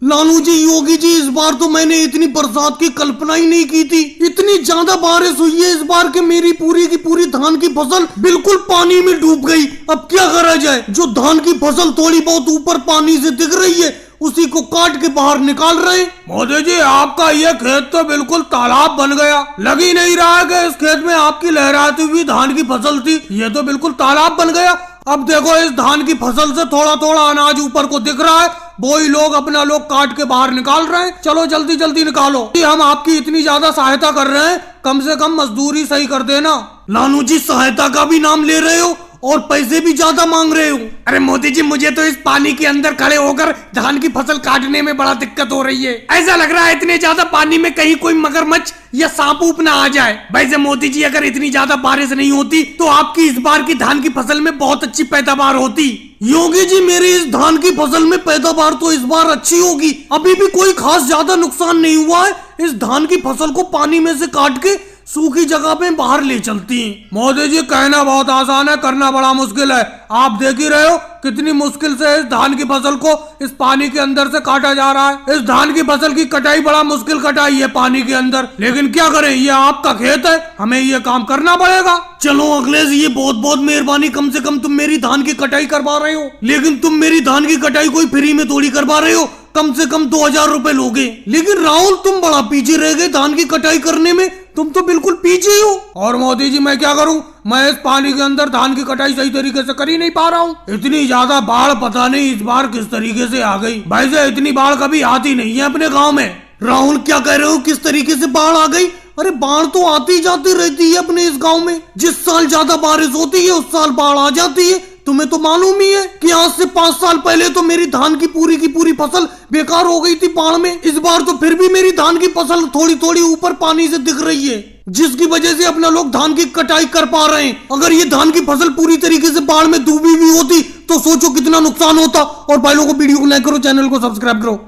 लालू जी, योगी जी, इस बार तो मैंने इतनी बरसात की कल्पना ही नहीं की थी। इतनी ज्यादा बारिश हुई है इस बार के मेरी पूरी की पूरी धान की फसल बिल्कुल पानी में डूब गई। अब क्या करा जाए? जो धान की फसल थोड़ी बहुत ऊपर पानी से दिख रही है उसी को काट के बाहर निकाल रहे हैं। मोदी जी, आपका ये खेत तो बिल्कुल तालाब बन गया। लग ही नहीं रहा है कि इस खेत में आपकी लहराती हुई धान की फसल थी। ये तो बिल्कुल तालाब बन गया। अब देखो, इस धान की फसल से थोड़ा थोड़ा अनाज ऊपर को दिख रहा है, वही लोग अपना लोग काट के बाहर निकाल रहे हैं। चलो जल्दी जल्दी निकालो। हम आपकी इतनी ज्यादा सहायता कर रहे हैं, कम से कम मजदूरी सही कर देना। लालू जी, सहायता का भी नाम ले रहे हो और पैसे भी ज्यादा मांग रहे हो। अरे मोदी जी, मुझे तो इस पानी के अंदर खड़े होकर धान की फसल काटने में बड़ा दिक्कत हो रही है। ऐसा लग रहा है इतने ज्यादा पानी में कहीं कोई मगरमच्छ या सांप ऊप ना आ जाए। वैसे मोदी जी, अगर इतनी ज्यादा बारिश नहीं होती तो आपकी इस बार की धान की फसल में बहुत अच्छी पैदावार होती। योगी जी, मेरी इस धान की फसल में पैदावार तो इस बार अच्छी होगी। अभी भी कोई खास ज्यादा नुकसान नहीं हुआ है। इस धान की फसल को पानी में से काट के सूखी जगह पे बाहर ले चलती हैं। मोदी जी, कहना बहुत आसान है, करना बड़ा मुश्किल है। आप देख ही रहे हो कितनी मुश्किल से इस धान की फसल को इस पानी के अंदर से काटा जा रहा है। इस धान की फसल की कटाई बड़ा मुश्किल कटाई है पानी के अंदर, लेकिन क्या करें, ये आपका खेत है, हमें ये काम करना पड़ेगा। चलो अखिलेश, ये बहुत बहुत मेहरबानी, कम से कम तुम मेरी धान की कटाई करवा रहे हो। लेकिन तुम मेरी धान की कटाई कोई फ्री में थोड़ी करवा रहे हो, कम से कम 2000 रुपए लोगे। लेकिन राहुल, तुम बड़ा पीछे रह गए धान की कटाई करने में, तुम तो बिल्कुल पीछे हो। और मोदी जी, मैं क्या करूं? मैं इस पानी के अंदर धान की कटाई सही तरीके से कर ही नहीं पा रहा हूं। इतनी ज्यादा बाढ़ पता नहीं इस बार किस तरीके से आ गई। वैसे इतनी बाढ़ कभी आती नहीं है अपने गांव में। राहुल, क्या कह रहे हो? किस तरीके से बाढ़ आ गई? अरे बाढ़ तो आती जाती रहती है अपने इस गांव में। जिस साल ज्यादा बारिश होती है उस साल बाढ़ आ जाती है। तुम्हें तो मालूम ही है कि आज से 5 साल पहले तो मेरी धान की पूरी फसल बेकार हो गई थी बाढ़ में। इस बार तो फिर भी मेरी धान की फसल थोड़ी थोड़ी ऊपर पानी से दिख रही है, जिसकी वजह से अपना लोग धान की कटाई कर पा रहे हैं। अगर ये धान की फसल पूरी तरीके से बाढ़ में डूबी हुई होती तो सोचो कितना नुकसान होता। और भाई लोगों को वीडियो को लाइक करो, चैनल को सब्सक्राइब करो।